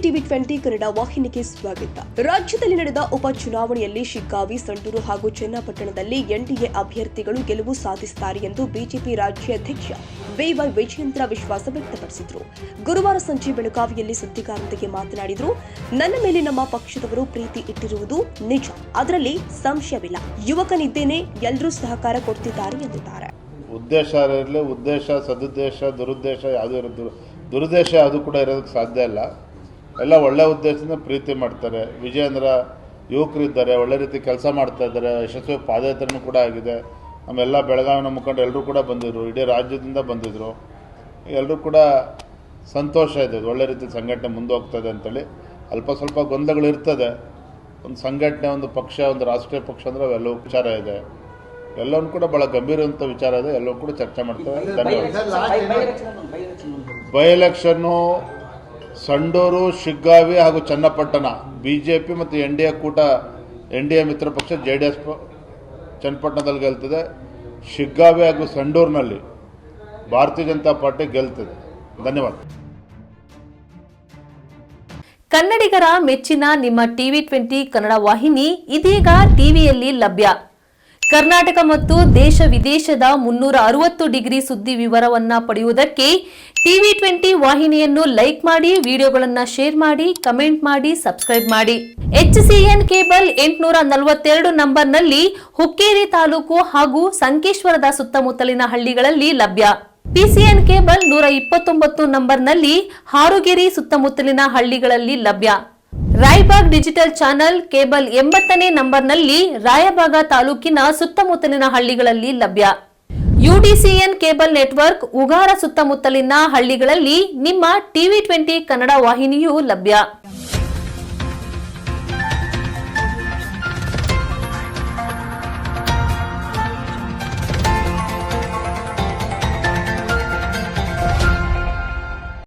TV 20 Kannada ವಾಹಿನಿಗೆ ಸ್ವಾಗತ. ರಾಜ್ಯದಲ್ಲಿ ನಡೆದ ಉಪಚುನಾವಣೆಯಲ್ಲಿ ಶಿಗ್ಗಾವಿ, ಸಂಡೂರು ಹಾಗೂ ಚನ್ನಪಟ್ಟಣದಲ್ಲಿ ಎನ್ಡಿಎ ಅಭ್ಯರ್ಥಿಗಳು ಗೆಲುವು ಸಾಧಿಸುತ್ತಾರೆ ಎಂದು ಬಿಜೆಪಿ ರಾಜ್ಯಾಧ್ಯಕ್ಷ ವೈ ವಿಜಯೇಂದ್ರ ವಿಶ್ವಾಸ ವ್ಯಕ್ತಪಡಿಸಿದರು. ಗುರುವಾರ ಸಂಜೆ ಬೆಳಗಾವಿಯಲ್ಲಿ ಸುದ್ದಿಗಾರರೊಂದಿಗೆ ಮಾತನಾಡಿದರು. ನನ್ನ ಮೇಲೆ ನಮ್ಮ ಪಕ್ಷದವರು ಪ್ರೀತಿ ಇಟ್ಟಿರುವುದು ನಿಜ, ಅದರಲ್ಲಿ ಸಂಶಯವಿಲ್ಲ. ಯುವಕನಿದ್ದೇನೆ, ಎಲ್ಲರೂ ಸಹಕಾರ ಕೊಡ್ತಿದ್ದಾರೆ ಎಂದಿದ್ದಾರೆ. ಉದ್ದೇಶ ಇರಲಿ, ಉದ್ದೇಶ ಸದುದ್ದೇಶ ದುರುದ್ದೇಶ ಯಾವುದೂ ಇರೋದು, ದುರುದ್ದೇಶ ಯಾವುದು ಕೂಡ ಇರೋದಕ್ಕೆ ಸಾಧ್ಯ ಇಲ್ಲ. ಎಲ್ಲ ಒಳ್ಳೆ ಉದ್ದೇಶದಿಂದ ಪ್ರೀತಿ ಮಾಡ್ತಾರೆ. ವಿಜಯೇಂದ್ರ ಯುವಕರಿದ್ದಾರೆ, ಒಳ್ಳೆ ರೀತಿ ಕೆಲಸ ಮಾಡ್ತಾ ಇದ್ದಾರೆ, ಯಶಸ್ವಿ ಪಾದಯಾತ್ರೆನೂ ಕೂಡ ಆಗಿದೆ. ನಮ್ಮೆಲ್ಲ ಬೆಳಗಾವಿನ ಮುಖಂಡರು ಎಲ್ಲರೂ ಕೂಡ ಬಂದಿದ್ದರು, ಇಡೀ ರಾಜ್ಯದಿಂದ ಬಂದಿದ್ದರು. ಎಲ್ಲರೂ ಕೂಡ ಸಂತೋಷ ಇದೆ, ಒಳ್ಳೆ ರೀತಿ ಸಂಘಟನೆ ಮುಂದೆ ಹೋಗ್ತದೆ ಅಂತೇಳಿ. ಅಲ್ಪ ಸ್ವಲ್ಪ ಗೊಂದಲಗಳು ಇರ್ತದೆ. ಒಂದು ಸಂಘಟನೆ, ಒಂದು ಪಕ್ಷ, ಒಂದು ರಾಷ್ಟ್ರೀಯ ಪಕ್ಷ ಅಂದರೆ ಅವೆಲ್ಲವೂ ವಿಚಾರ ಇದೆ. ಎಲ್ಲವೂ ಕೂಡ ಭಾಳ ಗಂಭೀರವಂಥ ವಿಚಾರ ಇದೆ, ಎಲ್ಲವೂ ಕೂಡ ಚರ್ಚೆ ಮಾಡ್ತೇವೆ. ಬೈ ಎಲೆಕ್ಷನ್ನು ಸಂಡೂರು, ಶಿಗ್ಗಾವಿ ಹಾಗೂ ಚನ್ನಪಟ್ಟಣ ಬಿಜೆಪಿ ಮತ್ತು ಎನ್ಡಿಎ ಮಿತ್ರ ಪಕ್ಷ JDS ಚನ್ನಪಟ್ಟಣದಲ್ಲಿ ಗೆಲ್ತದೆ. ಶಿಗ್ಗಾವಿ ಹಾಗೂ ಸಂಡೂರಿನಲ್ಲಿ ಭಾರತೀಯ ಜನತಾ ಪಾರ್ಟಿ ಗೆಲ್ತದೆ. ಧನ್ಯವಾದ. ಕನ್ನಡಿಗರ ಮೆಚ್ಚಿನ ನಿಮ್ಮ ಟಿವಿ 20 ಕನ್ನಡ ವಾಹಿನಿ ಇದೀಗ ಟಿವಿಯಲ್ಲಿ ಲಭ್ಯ. ಕರ್ನಾಟಕ ಮತ್ತು ದೇಶ ವಿದೇಶದ 360 ಡಿಗ್ರಿ ಸುದ್ದಿ ವಿವರವನ್ನ ಪಡೆಯುವುದಕ್ಕೆ ಟಿವಿ 20 ವಾಹಿನಿಯನ್ನು ಲೈಕ್ ಮಾಡಿ, ವಿಡಿಯೋಗಳನ್ನು ಶೇರ್ ಮಾಡಿ, ಕಮೆಂಟ್ ಮಾಡಿ, ಸಬ್ಸ್ಕ್ರೈಬ್ ಮಾಡಿ. HCN ಕೇಬಲ್ 842 ನಂಬರ್ನಲ್ಲಿ ಹುಕ್ಕೇರಿ ತಾಲೂಕು ಹಾಗೂ ಸಂಕೇಶ್ವರದ ಸುತ್ತಮುತ್ತಲಿನ ಹಳ್ಳಿಗಳಲ್ಲಿ ಲಭ್ಯ. PCN ಕೇಬಲ್ 129 ನಂಬರ್ನಲ್ಲಿ ಹಾರುಗೆರೆ ಸುತ್ತಮುತ್ತಲಿನ ಹಳ್ಳಿಗಳಲ್ಲಿ ಲಭ್ಯ. ರಾಯಬಾಗ್ ಡಿಜಿಟಲ್ ಚಾನೆಲ್ ಕೇಬಲ್ 80ನೇ ನಂಬರ್ನಲ್ಲಿ ರಾಯಬಾಗ ತಾಲೂಕಿನ ಸುತ್ತಮುತ್ತಲಿನ ಹಳ್ಳಿಗಳಲ್ಲಿ ಲಭ್ಯ. UDCN ಕೇಬಲ್ ನೆಟ್ವರ್ಕ್ ಉಗಾರ ಸುತ್ತಮುತ್ತಲಿನ ಹಳ್ಳಿಗಳಲ್ಲಿ ನಿಮ್ಮ ಟಿವಿ 20 ಕನ್ನಡ ವಾಹಿನಿಯೂ ಲಭ್ಯ.